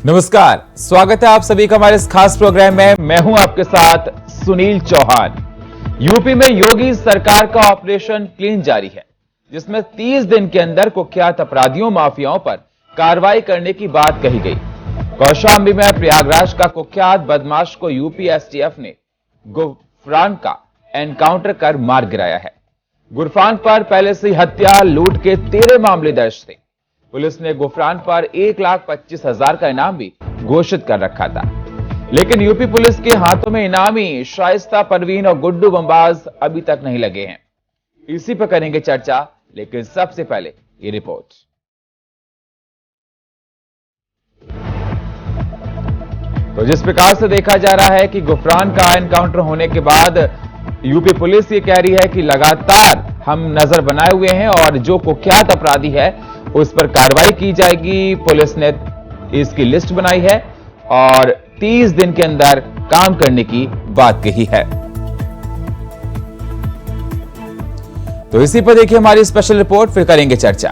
नमस्कार, स्वागत है आप सभी का हमारे इस खास प्रोग्राम में। मैं हूं आपके साथ सुनील चौहान। यूपी में योगी सरकार का ऑपरेशन क्लीन जारी है, जिसमें 30 दिन के अंदर कुख्यात अपराधियों माफियाओं पर कार्रवाई करने की बात कही गई। कौशाम्बी में प्रयागराज का कुख्यात बदमाश को यूपी एसटीएफ ने गुफरान का एनकाउंटर कर मार गिराया है। गुरफान पर पहले से हत्या लूट के 13 मामले दर्ज थे। पुलिस ने गुफरान पर 1,25,000 का इनाम भी घोषित कर रखा था, लेकिन यूपी पुलिस के हाथों में इनामी शाइस्ता परवीन और गुड्डू बमबाज अभी तक नहीं लगे हैं। इसी पर करेंगे चर्चा, लेकिन सबसे पहले ये रिपोर्ट। तो जिस प्रकार से देखा जा रहा है कि गुफरान का एनकाउंटर होने के बाद यूपी पुलिस ये कह रही है कि लगातार हम नजर बनाए हुए हैं और जो कुख्यात अपराधी है उस पर कार्रवाई की जाएगी। पुलिस ने इसकी लिस्ट बनाई है और 30 दिन के अंदर काम करने की बात कही है। तो इसी पर देखिए हमारी स्पेशल रिपोर्ट, फिर करेंगे चर्चा।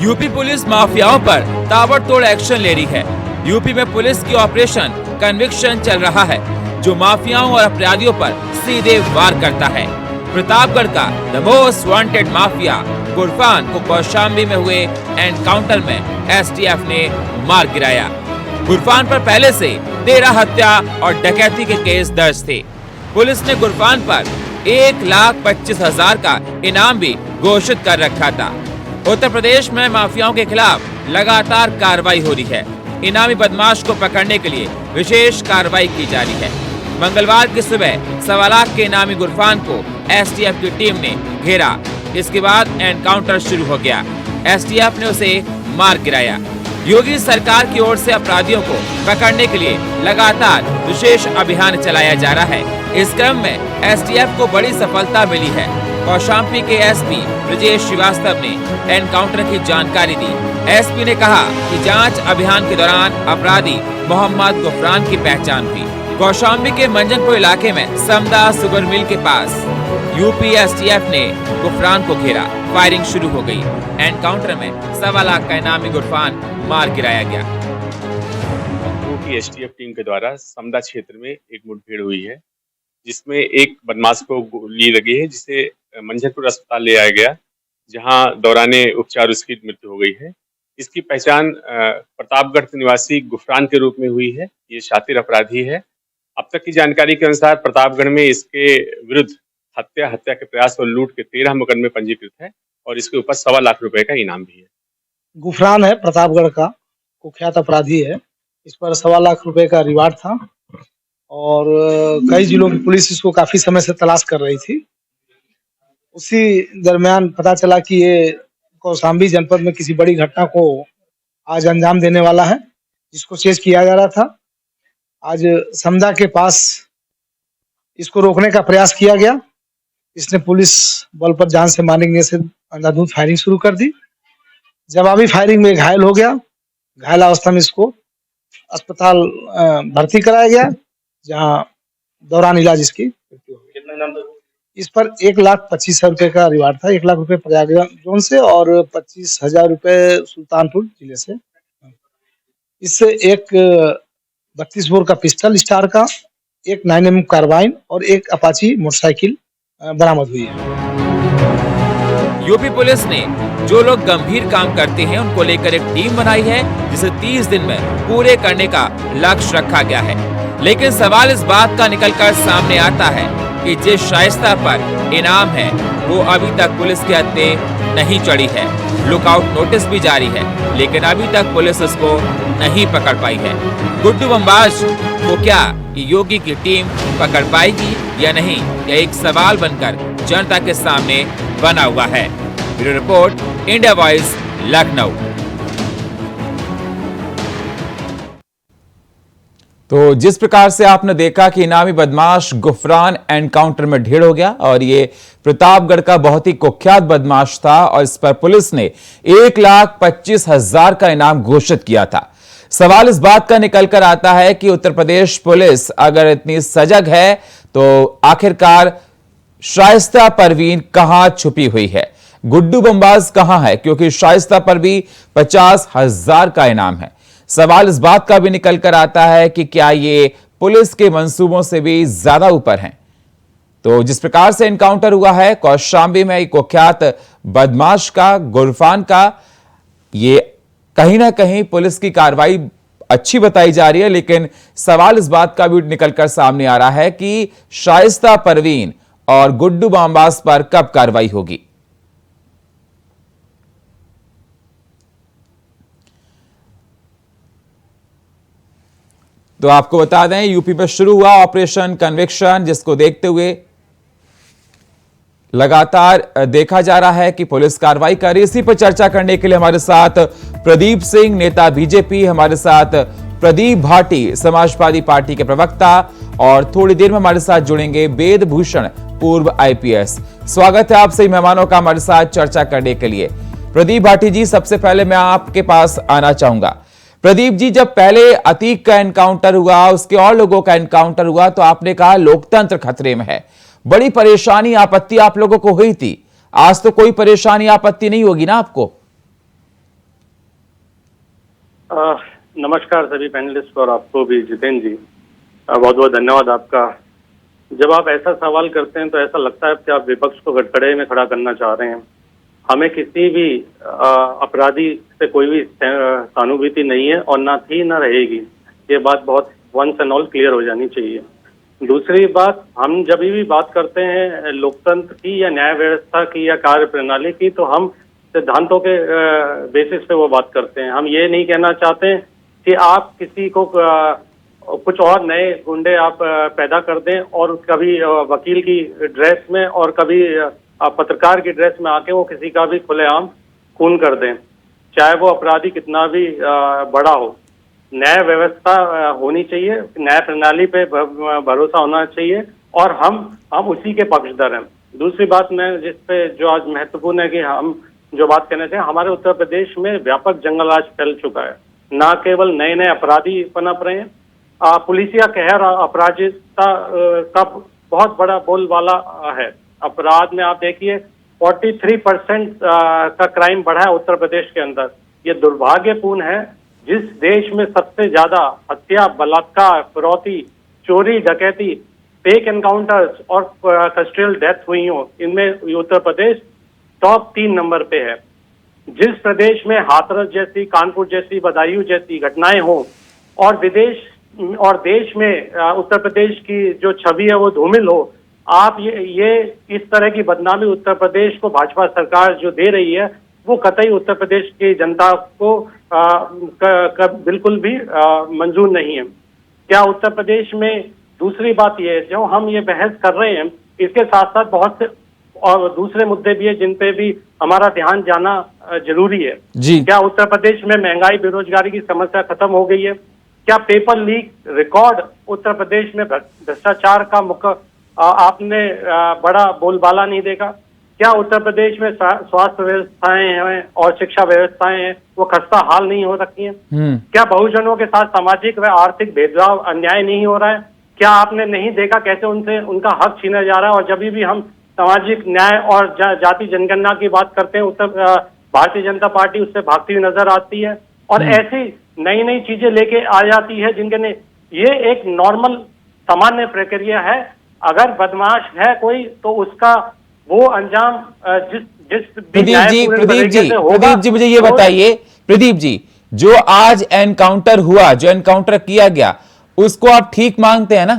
यूपी पुलिस माफियाओं पर ताबड़तोड़ एक्शन ले रही है। यूपी में पुलिस की ऑपरेशन कन्विक्शन चल रहा है, जो माफियाओं और अपराधियों पर सीधे वार करता है। प्रतापगढ़ का द मोस्ट वांटेड माफिया गुरफान को कौशाम्बी में हुए एनकाउंटर में एसटीएफ ने मार गिराया। गुरफान पर पहले से 13 हत्या और डकैती के केस दर्ज थे। पुलिस ने गुरफान पर 1,25,000 का इनाम भी घोषित कर रखा था। उत्तर प्रदेश में माफियाओं के खिलाफ लगातार कार्रवाई हो रही है। इनामी बदमाश को पकड़ने के लिए विशेष कार्रवाई की जा रही है। मंगलवार की सुबह 1.25 लाख के इनामी गुरफान को एसटीएफ की टीम ने घेरा। इसके बाद एनकाउंटर शुरू हो गया। एसटीएफ ने उसे मार गिराया। योगी सरकार की ओर से अपराधियों को पकड़ने के लिए लगातार विशेष अभियान चलाया जा रहा है। इस क्रम में एसटीएफ को बड़ी सफलता मिली है। कौशाम्बी के एसपी ब्रजेश श्रीवास्तव ने एनकाउंटर की जानकारी दी। एसपी ने कहा कि जांच अभियान के दौरान अपराधी मोहम्मद गुफरान की पहचान हुई। कौशाम्बी के मंजनपुर इलाके में समदा सुगर मिल के पास यूपी एसटीएफ ने गुफरान को घेरा। फायरिंग शुरू हो गई। एनकाउंटर में 1.25 लाख का इनामी गुरफान मार गिराया गया। यूपी एसटीएफ टीम के द्वारा समदा क्षेत्र में एक मुठभेड़ हुई है, जिसमें एक बदमाश को गोली लगी है, जिसे मंजनपुर अस्पताल ले आया गया, जहां दौराने उपचार उसकी मृत्यु हो गई है। इसकी पहचान प्रतापगढ़ निवासी गुफरान के रूप में हुई है। ये शातिर अपराधी है। अब तक की जानकारी के अनुसार प्रतापगढ़ में इसके विरुद्ध हत्या के प्रयास और लूट के 13 मुकदमे पंजीकृत है और इसके ऊपर 1.25 लाख रुपए का इनाम भी है। गुफरान है, प्रतापगढ़ का कुख्यात अपराधी है। इस पर 1.25 लाख रुपए का रिवार्ड था और कई जिलों की पुलिस इसको काफी समय से तलाश कर रही थी। उसी दरमियान पता चला कि ये कौशाम्बी जनपद में किसी बड़ी घटना को आज अंजाम देने वाला है, जिसको चेज किया जा रहा था। आज समदा के पास इसको रोकने का प्रयास किया गया। इसने पुलिस बल पर जान से मारने से अंधाधुंध फायरिंग शुरू कर दी। जवाबी फायरिंग में घायल हो गया। घायल अवस्था में इसको अस्पताल भर्ती कराया गया, जहां दौरान इलाज इसकी मृत्यु हो गई। इस पर 1,25,000 रुपए का रिवार्ड था। 1 लाख रुपए प्रयागराज जोन से और 25,000 रुपए सुल्तानपुर जिले से। इससे एक 32 बोर का पिस्टल स्टार का, एक 9mm कार्बाइन और एक अपाची मोटरसाइकिल बरामद हुई है। यूपी पुलिस ने जो लोग गंभीर काम करते हैं उनको लेकर एक टीम बनाई है, जिसे 30 दिन में पूरे करने का लक्ष्य रखा गया है। लेकिन सवाल इस बात का निकलकर सामने आता है कि जिस शाइस्ता पर इनाम है वो अभी तक पुलिस के हत्थे नहीं चढ़ी है। लुकआउट नोटिस भी जारी है, लेकिन अभी तक पुलिस उसको नहीं पकड़ पाई है। गुड्डू बमबाज को क्या योगी की टीम पकड़ पाएगी या नहीं, यह एक सवाल बनकर जनता के सामने बना हुआ है। Bureau report, India voice, Lucknow. तो जिस प्रकार से आपने देखा कि इनामी बदमाश गुफरान एनकाउंटर में ढेर हो गया और ये प्रतापगढ़ का बहुत ही कुख्यात बदमाश था और इस पर पुलिस ने 1,25,000 का इनाम घोषित किया था। सवाल इस बात का निकलकर आता है कि उत्तर प्रदेश पुलिस अगर इतनी सजग है तो आखिरकार शाइस्ता परवीन कहां छुपी हुई है। गुड्डू बमबाज कहां है, क्योंकि शाइस्ता पर भी 50,000 का इनाम है। सवाल इस बात का भी निकल कर आता है कि क्या ये पुलिस के मंसूबों से भी ज्यादा ऊपर हैं। तो जिस प्रकार से एनकाउंटर हुआ है कौशांबी में एक कुख्यात बदमाश का, गुरफान का, ये कहीं ना कहीं पुलिस की कार्रवाई अच्छी बताई जा रही है, लेकिन सवाल इस बात का भी निकलकर सामने आ रहा है कि शाइस्ता परवीन और गुड्डू बमबाज पर कब कार्रवाई होगी। तो आपको बता दें, यूपी में शुरू हुआ ऑपरेशन कन्विक्शन, जिसको देखते हुए लगातार देखा जा रहा है कि पुलिस कार्रवाई कर रही है। इसी पर चर्चा करने के लिए हमारे साथ प्रदीप सिंह, नेता बीजेपी, हमारे साथ प्रदीप भाटी, समाजवादी पार्टी के प्रवक्ता, और थोड़ी देर में हमारे साथ जुड़ेंगे वेद भूषण, पूर्व आईपीएस। स्वागत है आप सभी मेहमानों का हमारे साथ चर्चा करने के लिए। प्रदीप भाटी जी, सबसे पहले मैं आपके पास आना चाहूंगा। प्रदीप जी, जब पहले अतीक का एनकाउंटर हुआ, उसके और लोगों का एनकाउंटर हुआ, तो आपने कहा लोकतंत्र खतरे में है, बड़ी परेशानी आपत्ति आप लोगों को हुई थी। आज तो कोई परेशानी आपत्ति नहीं होगी ना आपको? नमस्कार सभी पैनलिस्ट और आपको भी जितेंद्र जी, बहुत बहुत धन्यवाद आपका। जब आप ऐसा सवाल करते हैं तो ऐसा लगता है कि आप विपक्ष को गठखड़े में खड़ा करना चाह रहे हैं। हमें किसी भी अपराधी से कोई भी सहानुभूति नहीं है और ना थी ना रहेगी। ये बात बहुत वंस एंड ऑल क्लियर हो जानी चाहिए। दूसरी बात, हम जब भी बात करते हैं लोकतंत्र की या न्याय व्यवस्था की या कार्य प्रणाली की, तो हम सिद्धांतों के बेसिस पे वो बात करते हैं। हम ये नहीं कहना चाहते कि आप किसी को कुछ और नए गुंडे आप पैदा कर दें और कभी वकील की ड्रेस में और कभी पत्रकार की ड्रेस में आके वो किसी का भी खुलेआम खून कर दें, चाहे वो अपराधी कितना भी बड़ा हो। न्याय व्यवस्था होनी चाहिए, न्याय प्रणाली पे भरोसा होना चाहिए और हम उसी के पक्षधर हैं। दूसरी बात मैं जिस पे जो आज महत्वपूर्ण है कि हम जो बात कहने थे, हमारे उत्तर प्रदेश में व्यापक जंगलराज फैल चुका है। ना केवल नए नए अपराधी पनप रहे हैं, पुलिसिया कहर अपराधिता का बहुत बड़ा बोलबाला है। अपराध में आप देखिए 43% का क्राइम बढ़ा है उत्तर प्रदेश के अंदर। ये दुर्भाग्यपूर्ण है। जिस देश में सबसे ज्यादा हत्या, बलात्कार, फिरौती, चोरी, डकैती, फेक एनकाउंटर्स और कस्ट्रियल डेथ हुई हो, इनमें उत्तर प्रदेश टॉप 3 नंबर पे है। जिस प्रदेश में हाथरस जैसी, कानपुर जैसी, बदायूं जैसी घटनाएं हो और विदेश और देश में उत्तर प्रदेश की जो छवि है वो धूमिल हो, आप ये इस तरह की बदनामी उत्तर प्रदेश को भाजपा सरकार जो दे रही है, वो कतई उत्तर प्रदेश की जनता को बिल्कुल भी मंजूर नहीं है। क्या उत्तर प्रदेश में दूसरी बात ये है, जो हम ये बहस कर रहे हैं, इसके साथ साथ बहुत से और दूसरे मुद्दे भी है जिन पे भी हमारा ध्यान जाना जरूरी है जी। क्या उत्तर प्रदेश में महंगाई, बेरोजगारी की समस्या खत्म हो गई है? क्या paper leak record Uttar Pradesh में भ्रष्टाचार का आपने बड़ा बोलबाला नहीं देखा? क्या उत्तर प्रदेश में स्वास्थ्य व्यवस्थाएं हैं और शिक्षा व्यवस्थाएं हैं वो खस्ता हाल नहीं हो सकती हैं? क्या बहुजनों के साथ सामाजिक व आर्थिक भेदभाव, अन्याय नहीं हो रहा है? क्या आपने नहीं देखा कैसे उनसे उनका हक छीना जा रहा है? और जब भी हम सामाजिक न्याय और जाति जनगणना की बात करते हैं, भारतीय जनता पार्टी उससे भागती हुई नजर आती है और ऐसी नई नई चीजें लेके आ जाती है जिनके ये एक नॉर्मल सामान्य प्रक्रिया है। अगर बदमाश है कोई तो उसका वो अंजाम जिस प्रदीप जी मुझे ये बताइए, प्रदीप जी, जो आज एनकाउंटर हुआ, जो एनकाउंटर किया गया, उसको आप ठीक मानते हैं ना?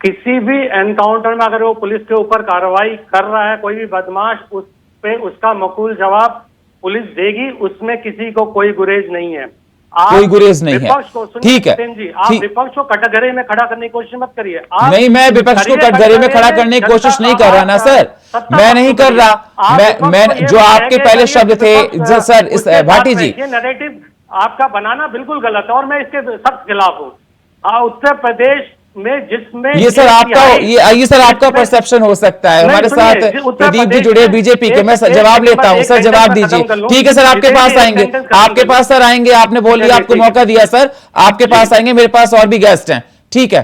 किसी भी एनकाउंटर में अगर वो पुलिस के ऊपर कार्रवाई कर रहा है कोई भी बदमाश, उस पे उसका मकूल जवाब पुलिस देगी, उसमें किसी को कोई गुरेज नहीं है। कोई गुरेज नहीं है, ठीक है जी। आप विपक्ष को कटघरे में खड़ा करने की कोशिश मत करिए। नहीं, मैं विपक्ष को कटघरे में खड़ा करने की कोशिश नहीं कर रहा ना सर, मैं नहीं कर रहा। मैं जो आपके पहले शब्द थे सर, इस भाटी जी, ये नैरेटिव आपका बनाना बिल्कुल गलत है और मैं इसके सख्त खिलाफ हूँ। उत्तर प्रदेश में जिसमें ये सर आपका परसेप्शन हो सकता है। हमारे साथ प्रदीप जी जुड़े बीजेपी के, मैं जवाब लेता हूं सर, जवाब दीजिए। ठीक है सर, आपके पास आएंगे, आपके पास सर आएंगे, आपने बोल दिया, आपको मौका दिया सर, आपके पास आएंगे, मेरे पास और भी गेस्ट हैं। ठीक है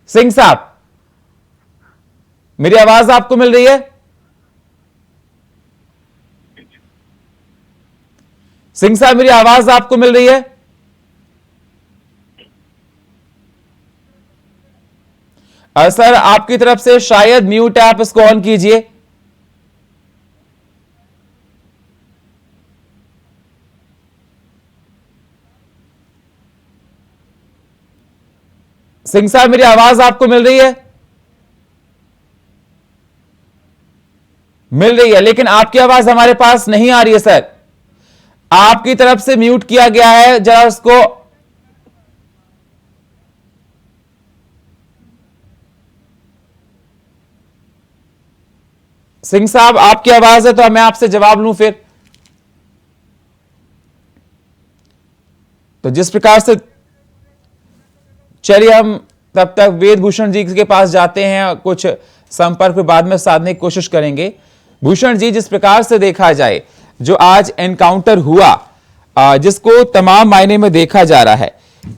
सिंह साहब, मेरी आवाज आपको मिल रही है? सिंह साहब, मेरी आवाज आपको मिल रही है? सर, आपकी तरफ से शायद म्यूट है, आप इसको ऑन कीजिए। सिंह साहब, मेरी आवाज आपको मिल रही है? मिल रही है, लेकिन आपकी आवाज हमारे पास नहीं आ रही है सर। आपकी तरफ से म्यूट किया गया है, जरा उसको सिंह साहब, आपकी आवाज है तो मैं आपसे जवाब लूं फिर। तो जिस प्रकार से, चलिए हम तब तक वेद भूषण जी के पास जाते हैं, कुछ संपर्क बाद में साधने की कोशिश करेंगे। भूषण जी, जिस प्रकार से देखा जाए, जो आज एनकाउंटर हुआ, जिसको तमाम मायने में देखा जा रहा है,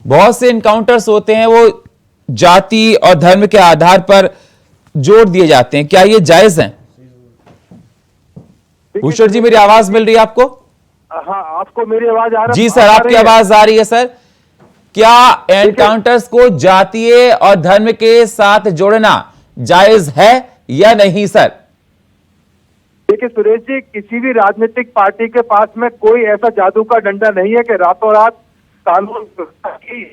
बहुत से एनकाउंटर्स होते हैं वो जाति और धर्म के आधार पर जोड़ दिए जाते हैं, क्या ये जायज है? भूषण जी, मेरी आवाज मिल रही है आपको? हाँ, आपको मेरी आवाज आ रही है? जी सर, आपकी आवाज आ रही है सर। क्या एनकाउंटर्स को जातीय और धर्म के साथ जोड़ना जायज है या नहीं सर? देखिए सुरेश जी, किसी भी राजनीतिक पार्टी के पास में कोई ऐसा जादू का डंडा नहीं है कि रातों रात कानून की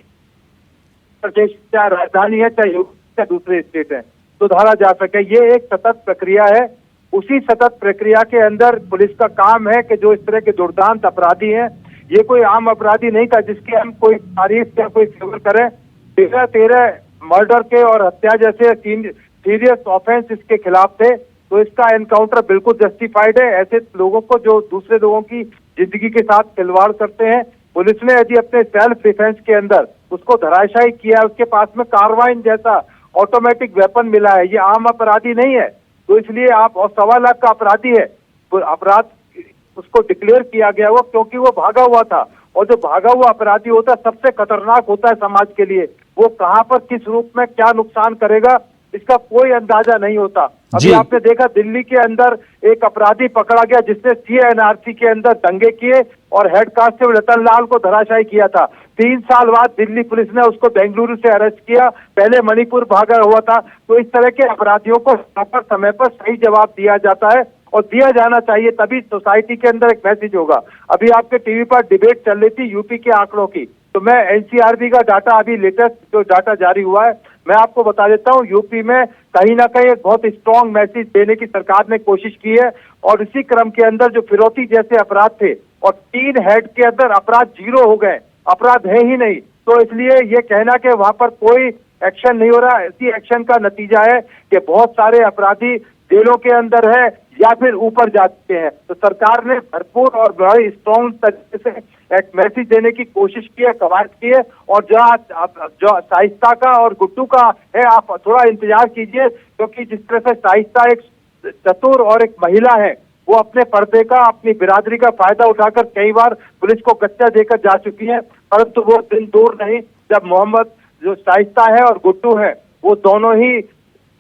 प्रदेश चाहे राजधानी है, चाहे दूसरे स्टेट है, सुधारा जा सके। ये एक सतत प्रक्रिया है। उसी सतत प्रक्रिया के अंदर पुलिस का काम है कि जो इस तरह के दुर्दांत अपराधी हैं, ये कोई आम अपराधी नहीं था जिसकी हम कोई तारीफ या कोई फेवर करें। 13 मर्डर के और हत्या जैसे सीरियस ऑफेंस इसके खिलाफ थे, तो इसका एनकाउंटर बिल्कुल जस्टिफाइड है। ऐसे लोगों को जो दूसरे लोगों की जिंदगी के साथ खिलवाड़ करते हैं, पुलिस ने यदि अपने सेल्फ डिफेंस के अंदर उसको धराशायी किया, उसके पास में कार्बाइन जैसा ऑटोमेटिक वेपन मिला है, ये आम अपराधी नहीं है। तो इसलिए आप, और 1.25 लाख का अपराधी है, तो अपराध उसको डिक्लेयर किया गया हुआ क्योंकि वो भागा हुआ था। और जो भागा हुआ अपराधी होता है सबसे खतरनाक होता है समाज के लिए। वो कहां पर किस रूप में क्या नुकसान करेगा इसका कोई अंदाजा नहीं होता। अभी आपने देखा दिल्ली के अंदर एक अपराधी पकड़ा गया जिसने CNRC के अंदर दंगे किए और हेड कांस्टेबल रतन लाल को धराशायी किया था। 3 साल बाद दिल्ली पुलिस ने उसको बेंगलुरु से अरेस्ट किया, पहले मणिपुर भागा हुआ था। तो इस तरह के अपराधियों को समय पर सही जवाब दिया जाता है और दिया जाना चाहिए, तभी सोसाइटी के अंदर एक मैसेज होगा। अभी आपके टीवी पर डिबेट चल रही थी यूपी के आंकड़ों की, तो मैं NCRB का डाटा, अभी लेटेस्ट जो डाटा जारी हुआ है, मैं आपको बता देता हूँ। यूपी में कहीं ना कहीं एक बहुत स्ट्रॉन्ग मैसेज देने की सरकार ने कोशिश की है और इसी क्रम के अंदर जो फिरौती जैसे अपराध थे और 3 हेड के अंदर अपराध 0 हो गए, अपराध है ही नहीं। तो इसलिए ये कहना कि वहां पर कोई एक्शन नहीं हो रहा, इसी एक्शन का नतीजा है कि बहुत सारे अपराधी जेलों के अंदर है या फिर ऊपर जाते हैं। तो सरकार ने भरपूर और बड़े स्ट्रॉन्ग तरीके से एक मैसेज देने की कोशिश की है, कवायद की है। और जो शाइस्ता का और गुड्डू का है, आप थोड़ा इंतजार कीजिए, क्योंकि जिस तरह से शाइस्ता एक चतुर और एक महिला है, वो अपने पर्दे का, अपनी बिरादरी का फायदा उठाकर कई बार पुलिस को गच्चा देकर जा चुकी है। परंतु वो दिन दूर नहीं जब मोहम्मद जो शाइस्ता है और गुड्डू है, वो दोनों ही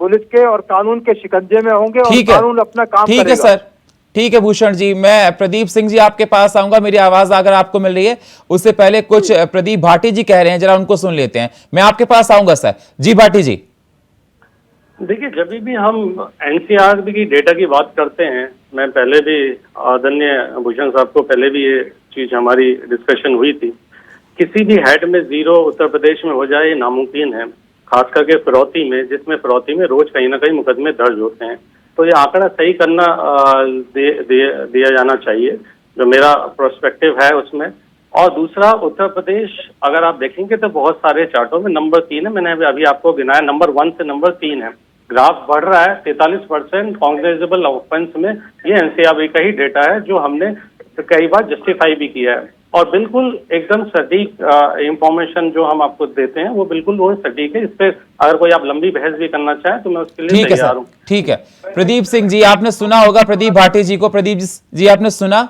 पुलिस के और कानून के शिकंजे में होंगे और कानून अपना काम करेगा। ठीक है सर, ठीक है भूषण जी। मैं प्रदीप सिंह जी आपके पास आऊंगा, मेरी आवाज अगर आपको मिल रही है। उससे पहले कुछ प्रदीप भाटी जी कह रहे हैं, जरा उनको सुन लेते हैं। मैं आपके पास आऊंगा सर। जी भाटी जी। देखिए, जब भी हम NCRB की डेटा की बात करते हैं, मैं पहले भी आदरणीय भूषण साहब को पहले भी ये चीज हमारी डिस्कशन हुई थी, किसी भी हेड में 0 उत्तर प्रदेश में हो जाए ये नामुमकिन है, खास करके फिरौती में, जिसमें फिरौती में रोज कहीं ना कहीं मुकदमे दर्ज होते हैं। तो ये आंकड़ा सही करना दिया जाना चाहिए, जो मेरा प्रोस्पेक्टिव है उसमें। और दूसरा, उत्तर प्रदेश अगर आप देखेंगे तो बहुत सारे चार्टों में नंबर 3 है। मैंने अभी आपको गिनाया, नंबर 1 से नंबर 3 है। ग्राफ बढ़ रहा है, 43% कॉग्निजेबल ऑफेंस में। ये NCRB का ही डेटा है जो हमने कई बार जस्टिफाई भी किया है। और बिल्कुल एकदम सटीक इंफॉर्मेशन जो हम आपको देते हैं वो बिल्कुल वो सटीक है। इस पे अगर कोई आप लंबी बहस भी करना चाहें तो मैं उसके लिए तैयार हूँ। ठीक है प्रदीप सिंह जी, आपने सुना होगा प्रदीप भाटी जी को। प्रदीप जी आपने सुना?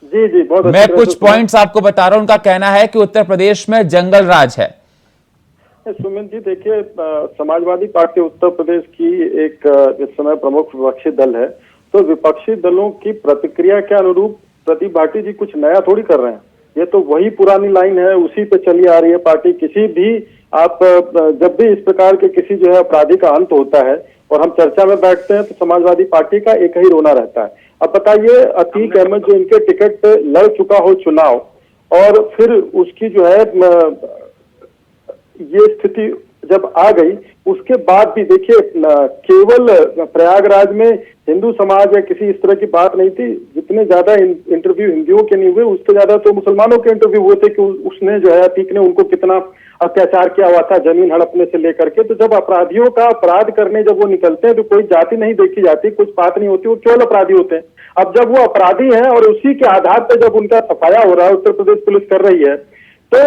जी जी, बहुत मैं कुछ पॉइंट्स आपको बता रहा हूं। उनका कहना है कि उत्तर प्रदेश में जंगल राज है। सुमित जी, देखिए, समाजवादी पार्टी उत्तर प्रदेश की एक इस समय प्रमुख विपक्षी दल है, तो विपक्षी दलों की प्रतिक्रिया के अनुरूप प्रदीप भाटी जी कुछ नया थोड़ी कर रहे हैं, ये तो वही पुरानी लाइन है, उसी पे चली आ रही है पार्टी। किसी भी आप जब भी इस प्रकार के किसी जो है अपराधी का अंत होता है और हम चर्चा में बैठते हैं तो समाजवादी पार्टी का एक ही रोना रहता है। अब बताइए, अतीक अहमद जो इनके टिकट पे लड़ चुका हो चुनाव और फिर उसकी जो है ये स्थिति जब आ गई, उसके बाद भी देखिए केवल प्रयागराज में हिंदू समाज या किसी इस तरह की बात नहीं थी। जितने ज्यादा इंटरव्यू हिंदुओं के नहीं हुए, उससे ज्यादा तो मुसलमानों के इंटरव्यू हुए थे कि उसने जो है अतीक ने उनको कितना अत्याचार किया हुआ था, जमीन हड़पने से लेकर के। तो जब अपराधियों का अपराध करने जब वो निकलते हैं तो कोई जाति नहीं देखी जाती, कुछ बात नहीं होती, वो केवल अपराधी होते हैं। अब जब वो अपराधी हैं और उसी के आधार पर जब उनका सफाया हो रहा है, उत्तर प्रदेश पुलिस कर रही है, तो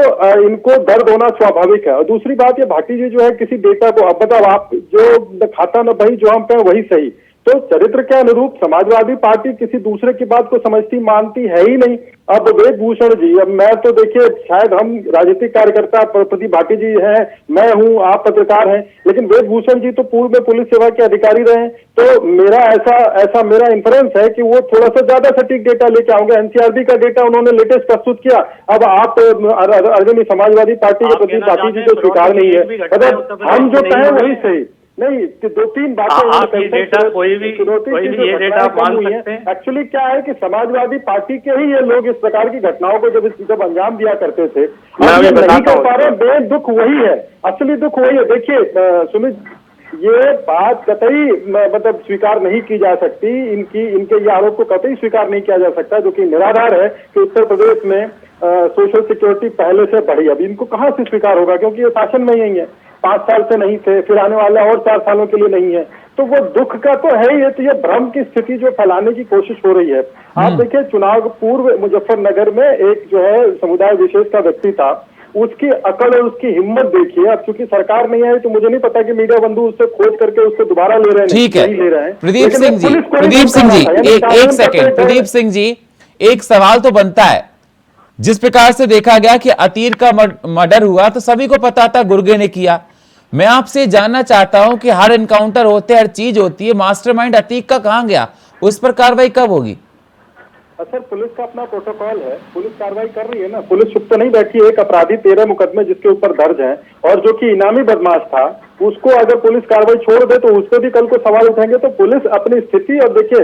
इनको दर्द होना स्वाभाविक है। और दूसरी बात, ये भाटी जी जो है किसी डेटा को, अब बताओ आप, जो खाता न भाई जो हम पे वही सही, तो चरित्र के अनुरूप समाजवादी पार्टी किसी दूसरे की बात को समझती मानती है ही नहीं। अब वेदभूषण जी, अब मैं तो देखिए शायद हम राजनीतिक कार्यकर्ता प्रदीप भाटी जी हैं, मैं हूं, आप पत्रकार हैं, लेकिन वेदभूषण जी तो पूर्व में पुलिस सेवा के अधिकारी रहे हैं। तो मेरा ऐसा मेरा इंफरेंस है कि वो थोड़ा सा ज्यादा सटीक डेटा लेके आओगे। एनसीआरबी का डेटा उन्होंने लेटेस्ट प्रस्तुत किया। अब आप अर्जुनी समाजवादी पार्टी के प्रदीप भाटी जी को स्वीकार नहीं है, मतलब हम जो कहें वही सही नहीं। दो तीन बातें आप ये डेटा कोई भी ये डेटा मान सकते हैं। एक्चुअली क्या है कि समाजवादी पार्टी के ही ये लोग इस प्रकार की घटनाओं को जब अंजाम दिया करते थे, अब ये नहीं कर पा रहे। बेहद दुख वही है, असली दुख वही है। देखिए सुमित, ये बात कतई मतलब स्वीकार नहीं की जा सकती, इनके ये आरोप को कतई स्वीकार नहीं किया जा सकता, जो कि निराधार है कि उत्तर प्रदेश में सोशल सिक्योरिटी पहले से बढ़ी। अब इनको कहां से स्वीकार होगा, क्योंकि ये शासन में ही है, 5 साल से नहीं थे, फिर आने वाला और 4 सालों के लिए नहीं है। तो वो दुख का तो है ही। तो ये भ्रम की स्थिति जो फैलाने की कोशिश हो रही है। आप देखिए, चुनाव पूर्व मुजफ्फरनगर में एक जो है समुदाय विशेष का व्यक्ति था, उसकी अकल और उसकी हिम्मत देखिए। अब चूंकि सरकार नहीं आई तो मुझे नहीं पता कि मीडिया बंधु उससे खोज करके उसको दोबारा ले रहे हैं, ठीक है ले रहे हैं। प्रदीप सिंह जी, एक सेकंड, प्रदीप सिंह जी, एक सवाल तो बनता है। जिस प्रकार से देखा गया कि अतीक का मर्डर हुआ तो सभी को पता था गुर्गे ने किया। मैं आपसे जानना चाहता हूं कि हर एनकाउंटर होते, हर चीज होती है, मास्टरमाइंड अतीक का कहां गया, उस पर कार्रवाई कब होगी? सर, पुलिस का अपना प्रोटोकॉल है, पुलिस कार्रवाई कर रही है ना, पुलिस चुप तो नहीं बैठी है। एक अपराधी 13 मुकदमे जिसके ऊपर दर्ज हैं, और जो कि इनामी बदमाश था, उसको अगर पुलिस कार्रवाई छोड़ दे तो उस पर भी कल को सवाल उठेंगे। तो पुलिस अपनी स्थिति, और देखिए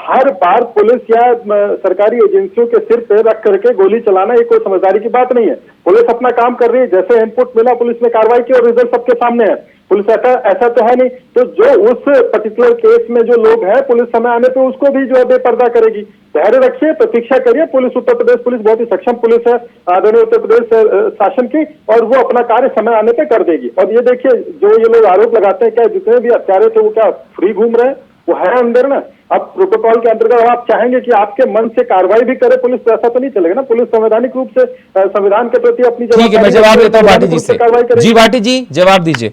हर बार पुलिस या सरकारी एजेंसियों के सिर पे रख करके गोली चलाना ये कोई समझदारी की बात नहीं है। पुलिस अपना काम कर रही है, जैसे इनपुट मिला पुलिस ने कार्रवाई की और रिजल्ट सबके सामने है। पुलिस ऐसा तो है नहीं, तो जो उस पर्टिकुलर केस में जो लोग हैं, पुलिस समय आने पे उसको भी जो है बेपर्दा करेगी। धैर्य रखिए, प्रतीक्षा करिए। पुलिस, उत्तर प्रदेश पुलिस बहुत ही सक्षम पुलिस है आदरणीय उत्तर प्रदेश शासन की, और वो अपना कार्य समय आने पे कर देगी। और ये देखिए, जो ये लोग आरोप लगाते हैं, क्या जितने भी हत्यारे थे वो क्या फ्री घूम रहे हैं? वो है अंदर ना। अब प्रोटोकॉल के अंतर्गत आप चाहेंगे कि आपके मन से कार्रवाई भी करे पुलिस, तो ऐसा तो नहीं चलेगा ना। पुलिस संवैधानिक रूप से संविधान के प्रति अपनी, ठीक है, मैं जवाब देता हूँ भाटी जी से। जी भाटी जी, जवाब दीजिए।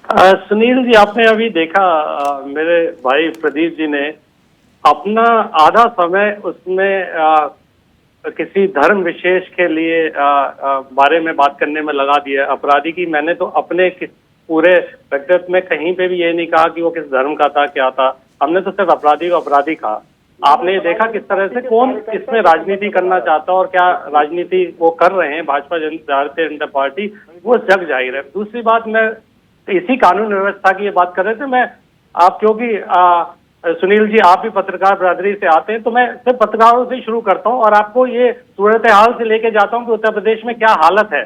सुनील जी, आपने अभी देखा मेरे भाई प्रदीप जी ने अपना आधा समय उसमें किसी धर्म विशेष के लिए बारे में बात करने में लगा दिया अपराधी की। मैंने तो अपने पूरे व्यक्तित्व में कहीं पे भी ये नहीं कहा कि वो किस धर्म का था, क्या था। हमने तो सिर्फ अपराधी को अपराधी कहा। आपने देखा किस तरह से कौन इसमें राजनीति करना चाहता और क्या राजनीति वो कर रहे हैं भाजपा भारतीय जनता पार्टी, वो जग जाहिर है। दूसरी बात, मैं इसी कानून व्यवस्था की ये बात कर रहे थे। मैं आप, क्योंकि सुनील जी आप भी पत्रकार बरादरी से आते हैं, तो मैं सिर्फ पत्रकारों से शुरू करता हूँ और आपको ये सूरत हाल से लेके जाता हूँ कि उत्तर प्रदेश में क्या हालत है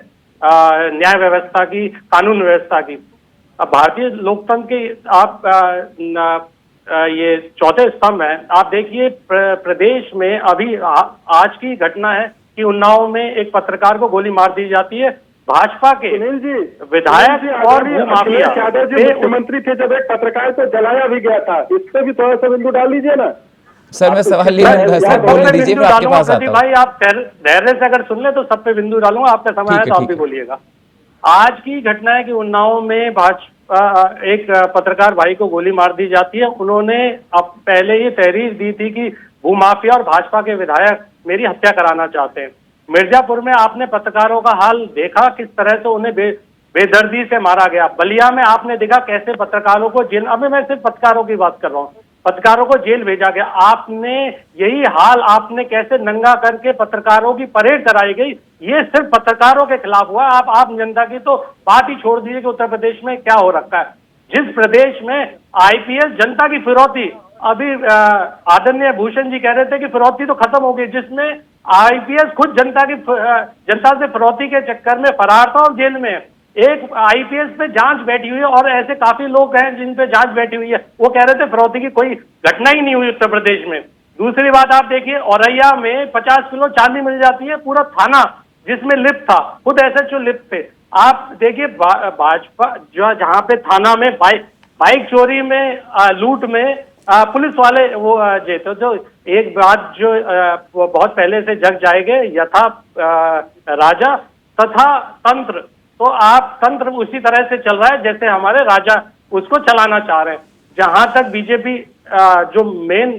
न्याय व्यवस्था की, कानून व्यवस्था की। अब भारतीय लोकतंत्र के आप ये चौथे स्तंभ है। आप देखिए प्रदेश में अभी आज की घटना है कि उन्नाव में एक पत्रकार को गोली मार दी जाती है। भाजपा के विधायक और अखिलेश यादव जी मुख्यमंत्री थे जब एक पत्रकार को जलाया भी गया था, इस पे भी थोड़ा सा बिंदु डाल लीजिए ना। सर मैं सवाल ले लूंगा, सर बोलने दीजिए, मैं आपके पास आता हूं। भाई आप धैर्य से अगर सुन ले तो सब पे बिंदु डालूंगा, आपका समय है तो आप भी बोलिएगा। आज की घटना है कि उन्नाव में भाजपा एक पत्रकार भाई को गोली मार दी जाती है। उन्होंने अब पहले ही तहरीर दी थी कि भूमाफिया और भाजपा के विधायक मेरी हत्या कराना चाहते हैं। मिर्जापुर में आपने पत्रकारों का हाल देखा, किस तरह से उन्हें बेदर्दी से मारा गया। बलिया में आपने देखा कैसे पत्रकारों को जेल, अभी मैं सिर्फ पत्रकारों की बात कर रहा हूँ, पत्रकारों को जेल भेजा गया। आपने यही हाल आपने कैसे नंगा करके पत्रकारों की परेड कराई गई, ये सिर्फ पत्रकारों के खिलाफ हुआ। आप आम जनता की तो बात ही छोड़ दीजिए कि उत्तर प्रदेश में क्या हो रखा है। जिस प्रदेश में आईपीएस जनता की फिरौती, अभी आदरणीय भूषण जी कह रहे थे कि फिरौती तो खत्म हो गई, जिसमें आईपीएस खुद जनता से फिरौती के चक्कर में फरार था और जेल में है। एक आईपीएस पे जांच बैठी हुई है और ऐसे काफी लोग हैं जिन पे जांच बैठी हुई है, वो कह रहे थे फिरौती की कोई घटना ही नहीं हुई उत्तर प्रदेश में। दूसरी बात आप देखिए, औरैया में 50 किलो चांदी मिल जाती है, पूरा थाना जिसमें लिप्त था, खुद एसएचओ लिप्त थे। आप देखिए भाजपा जो जहां पे थाना में बाइक चोरी में लूट में पुलिस वाले वो जे तो जो एक बात जो वो बहुत पहले से जग जाएंगे, यथा राजा तथा तंत्र, तो आप तंत्र उसी तरह से चल रहा है जैसे हमारे राजा उसको चलाना चाह रहे हैं। जहां तक बीजेपी जो मेन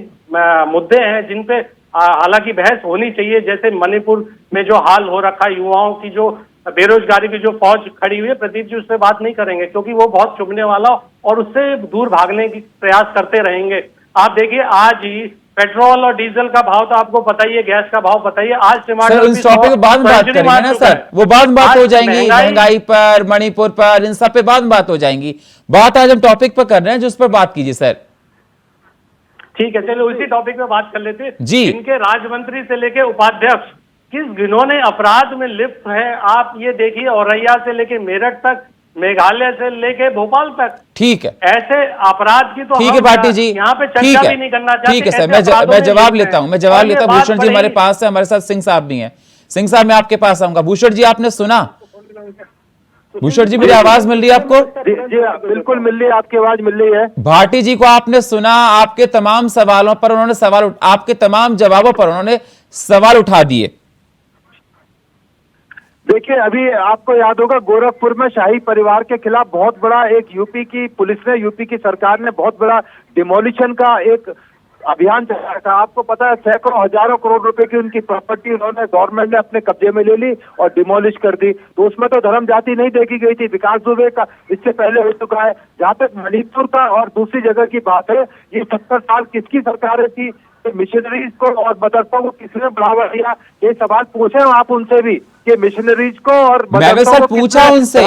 मुद्दे हैं जिन पे हालांकि बहस होनी चाहिए, जैसे मणिपुर में जो हाल हो रखा है, युवाओं की जो बेरोजगारी की जो फौज खड़ी हुई है, प्रदीप जी उस पर बात नहीं करेंगे क्योंकि वो बहुत चुभने वाला और उससे दूर भागने की प्रयास करते रहेंगे। आप देखिए आज ही पेट्रोल और डीजल का भाव तो आपको पता ही है, गैस का भाव पता ही है। आज टमाटर इन टॉपिक पे बाद में बात करेंगे ना सर, वो बाद में बात हो जाएंगी, महंगाई पर, मणिपुर पर, इन सब पे बाद में बात हो जाएंगी। बात आज हम टॉपिक पर कर रहे हैं, जो उस पर बात कीजिए सर। ठीक है, चलो उसी टॉपिक पे बात कर लेते जी। इनके राज्य से लेके उपाध्यक्ष किस गिनौने अपराध में लिप्त है। आप ये देखिए, औरैया से लेके मेरठ तक, मेघालय से लेके भोपाल तक, ठीक है, ऐसे अपराध की तो ठीक है भाटी जी, यहाँ पे चर्चा भी नहीं करना चाहते। ठीक है सर, मैं जवाब लेता हूँ, भूषण जी हमारे पास है, हमारे साथ सिंह साहब भी हैं। सिंह साहब मैं आपके पास आऊंगा। भूषण जी आपने सुना? भूषण जी मेरी आवाज मिल रही है आपको? जी बिल्कुल मिल रही है, आपकी आवाज मिल रही है। भाटी जी को आपने सुना, आपके तमाम सवालों पर उन्होंने आपके तमाम जवाबों पर उन्होंने सवाल उठा दिए। देखिए, अभी आपको याद होगा गोरखपुर में शाही परिवार के खिलाफ बहुत बड़ा एक यूपी की पुलिस ने, यूपी की सरकार ने बहुत बड़ा डिमोलिशन का एक अभियान चलाया था। आपको पता है सैकड़ों हजारों करोड़ रुपए की उनकी प्रॉपर्टी उन्होंने गवर्नमेंट ने अपने कब्जे में ले ली और डिमोलिश कर दी। तो उसमें तो धर्म जाति नहीं देखी गई थी, विकास दुबे का इससे पहले हो चुका है। जहां तक मणिपुर का और दूसरी जगह की बात है, ये 70 साल किसकी सरकारें थी, मिशनरीज को और मदरसों को किसने बढ़ावा दिया, ये सवाल पूछे आप उनसे भी कि मिशनरीज को और मैंने सर पूछा उनसे,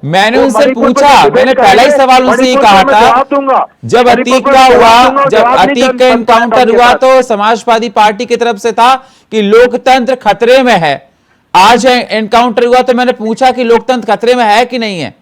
मैंने उनसे पूछा, मैंने पहला ही सवाल उनसे ही कहा था, जब अतीक का हुआ, जब अतीक का एनकाउंटर हुआ तो समाजवादी पार्टी की तरफ से था कि लोकतंत्र खतरे में है। आज एनकाउंटर हुआ तो मैंने पूछा कि लोकतंत्र खतरे में है कि नहीं है।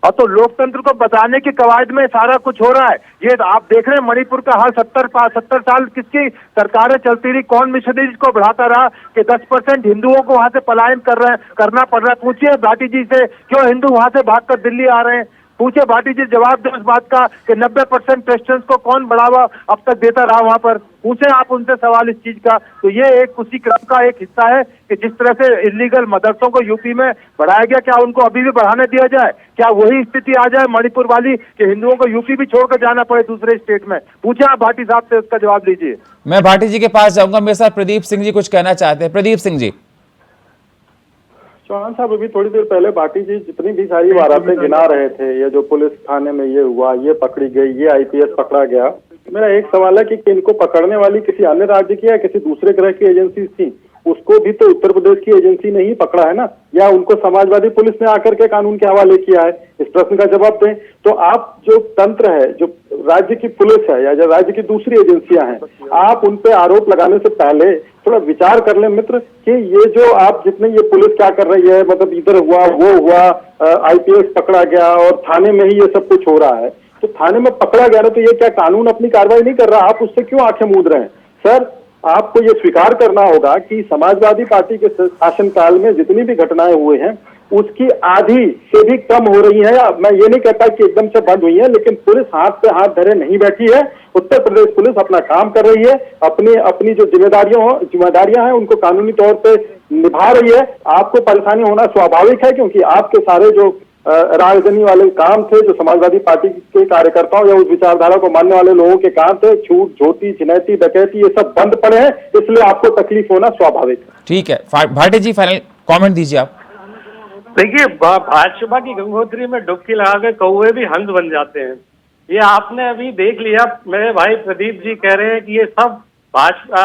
और तो लोकतंत्र को बचाने की कवायद में सारा कुछ हो रहा है। ये आप देख रहे हैं मणिपुर का हाल, 70 साल किसकी सरकारें चलती रही, कौन मिशनरीज को बढ़ाता रहा कि 10% हिंदुओं को वहां से पलायन करना पड़ रहा है। पूछिए भाटी जी से, क्यों हिंदू वहां से भागकर दिल्ली आ रहे हैं। पूछे भाटी जी, जवाब दे उस बात का कि 90% क्रिश्चियंस को कौन बढ़ावा अब तक देता रहा वहां पर। पूछे आप उनसे सवाल इस चीज का। तो ये एक उसी क्रम का एक हिस्सा है कि जिस तरह से इलीगल मदरसों को यूपी में बढ़ाया गया, क्या उनको अभी भी बढ़ाने दिया जाए? क्या वही स्थिति आ जाए मणिपुर वाली कि हिंदुओं को यूपी भी छोड़कर जाना पड़े दूसरे स्टेट में? पूछे आप भाटी साहब से, उसका जवाब दीजिए। मैं भाटी जी के पास जाऊंगा, मेरे साथ प्रदीप सिंह जी कुछ कहना चाहते हैं। प्रदीप सिंह जी। चौहान साहब, अभी थोड़ी देर पहले भाटी जी जितनी भी सारी वारदातें गिना रहे थे, ये जो पुलिस थाने में ये हुआ, ये पकड़ी गई, ये आईपीएस पकड़ा गया, मेरा एक सवाल है कि इनको पकड़ने वाली किसी अन्य राज्य की या किसी दूसरे ग्रह की एजेंसी थी? उसको भी तो उत्तर प्रदेश की एजेंसी ने ही पकड़ा है ना, या उनको समाजवादी पुलिस ने आकर के कानून के हवाले किया है? इस प्रश्न का जवाब दें। तो आप जो तंत्र है, जो राज्य की पुलिस है या जो राज्य की दूसरी एजेंसियां हैं, आप उन पे आरोप लगाने से पहले थोड़ा विचार कर ले मित्र कि ये जो आप जितने ये पुलिस क्या कर रही है, मतलब इधर हुआ वो हुआ, आईपीएस पकड़ा गया और थाने में ही ये सब कुछ हो रहा है। तो थाने में पकड़ा गया ना, तो ये क्या कानून अपनी कार्रवाई नहीं कर रहा? आप उससे क्यों आंखें मूंद रहे हैं? सर, आपको ये स्वीकार करना होगा कि समाजवादी पार्टी के शासनकाल में जितनी भी घटनाएं हुए हैं उसकी आधी से भी कम हो रही है। मैं ये नहीं कहता कि एकदम से बंद हुई है, लेकिन पुलिस हाथ पे हाथ धरे नहीं बैठी है। उत्तर प्रदेश पुलिस अपना काम कर रही है, अपनी जो जिम्मेदारियां हैं उनको कानूनी तौर पे निभा रही है। आपको परेशानी होना स्वाभाविक है, क्योंकि आपके सारे जो राजधानी वाले काम थे, जो समाजवादी पार्टी के कार्यकर्ताओं या उस विचारधारा को मानने वाले लोगों के काम थे, छूट, झोटी, छिनैती, डकैती, ये सब बंद पड़े हैं, इसलिए आपको तकलीफ होना स्वाभाविक है। ठीक है, भाटी जी फाइनल कमेंट दीजिए आप। देखिए, भाजपा की गंगोत्री में डुबकी लगा के कौवे भी हंस बन जाते हैं। ये आपने अभी देख लिया, मेरे भाई प्रदीप जी कह रहे हैं कि ये सब भाजपा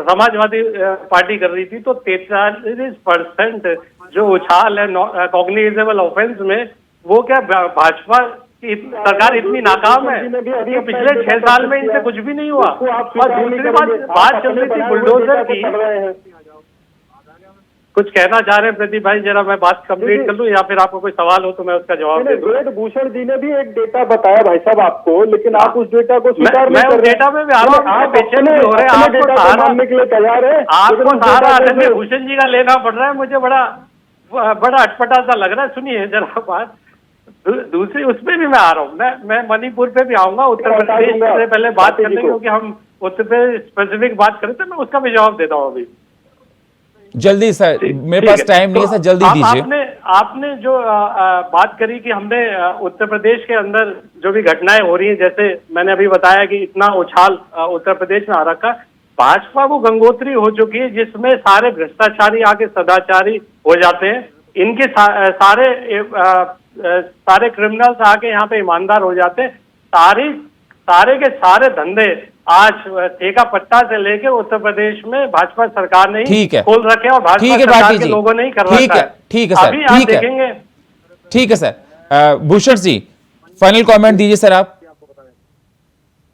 समाजवादी पार्टी कर रही थी, तो 43% जो उछाल है कॉग्निजेबल ऑफेंस में, वो क्या भाजपा की सरकार इतनी नाकाम है कि पिछले 6 साल में इनसे कुछ भी नहीं हुआ। और दूसरी बात चल रही थी बुलडोजर की, कुछ कहना चाह रहे हैं प्रदीप भाई? जरा मैं बात कंप्लीट कर लूं या फिर आपको कोई सवाल हो तो मैं उसका जवाब दे दूं। वेदभूषण जी ने भी एक डेटा बताया भाई साहब आपको, लेकिन आप उस डेटा को स्वीकार नहीं कर रहे। डेटा में भी आप बेचैन हो रहे हैं, आपको सहारा मानने के लिए तैयार है, आपको सहारा अरविंद भूषण जी का लेना पड़ रहा है। मुझे बड़ा अटपटा सा लग रहा है। सुनिए जरा बात दूसरी, उसमें भी मैं आ रहा हूँ, मैं मणिपुर पे भी आऊंगा, उत्तर प्रदेश से पहले बात करते हैं, क्योंकि हम उत्तर प्रदेश स्पेसिफिक बात करें तो मैं उसका भी जवाब देता हूँ अभी। जल्दी सर, मेरे पास टाइम नहीं है सर, जल्दी दीजिए। आपने जो बात करी कि हमने उत्तर प्रदेश के अंदर जो भी घटनाएं हो रही हैं, जैसे मैंने अभी बताया कि इतना उछाल उत्तर प्रदेश में आ रखा, भाजपा वो गंगोत्री हो चुकी है जिसमें सारे भ्रष्टाचारी आके सदाचारी हो जाते हैं, इनके सारे क्रिमिनल्स आके यहाँ पे ईमानदार हो जाते हैं। सारे के सारे धंधे आज ठेका पट्टा से लेके उत्तर प्रदेश में भाजपा सरकार ने ही खोल रखे और भाजपा सरकार के लोगों ने ही कर रखा है। ठीक है सर, अभी आप देखेंगे। ठीक है sir. Bhushan ji final comment दीजिए सर आप।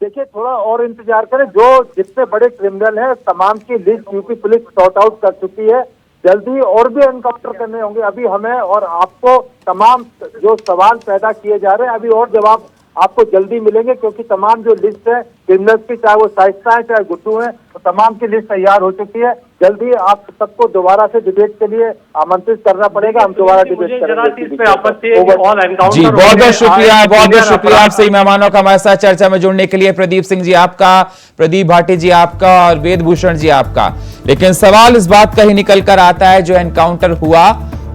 देखिए, थोड़ा और इंतजार करें, जो जितने बड़े क्रिमिनल हैं तमाम की list UP police sort out कर चुकी है, जल्दी और भी एनकाउंटर करने होंगे। अभी हमें और आपको तमाम जो सवाल पैदा किए जा रहे हैं, अभी और जवाब आपको जल्दी मिलेंगे, क्योंकि तमाम जो लिस्ट है क्रिमिनल्स की, चाहे वो शाइस्ता है चाहे गुड्डू है, तो तमाम की लिस्ट तैयार हो चुकी है। जल्दी आप सबको दोबारा से डिबेट के लिए आमंत्रित करना पड़ेगा, हम दोबारा डिबेट करेंगे। जी बहुत बहुत शुक्रिया, बहुत बहुत शुक्रिया आप सही मेहमानों का हमारे साथ चर्चा में जुड़ने के लिए। प्रदीप सिंह जी आपका, प्रदीप भाटी जी आपका और वेदभूषण जी आपका। लेकिन सवाल इस बात का ही निकल कर आता है, जो एनकाउंटर हुआ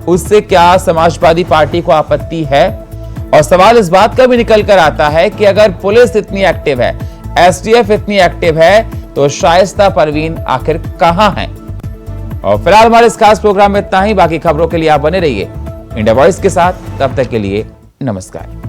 उससे क्या समाजवादी पार्टी को आपत्ति है? और सवाल इस बात का भी निकल कर आता है कि अगर पुलिस इतनी एक्टिव है, एसटीएफ इतनी एक्टिव है, तो शाइस्ता परवीन आखिर कहां है? और फिलहाल हमारे इस खास प्रोग्राम में इतना ही। बाकी खबरों के लिए आप बने रहिए इंडिया वॉइस के साथ। तब तक के लिए नमस्कार।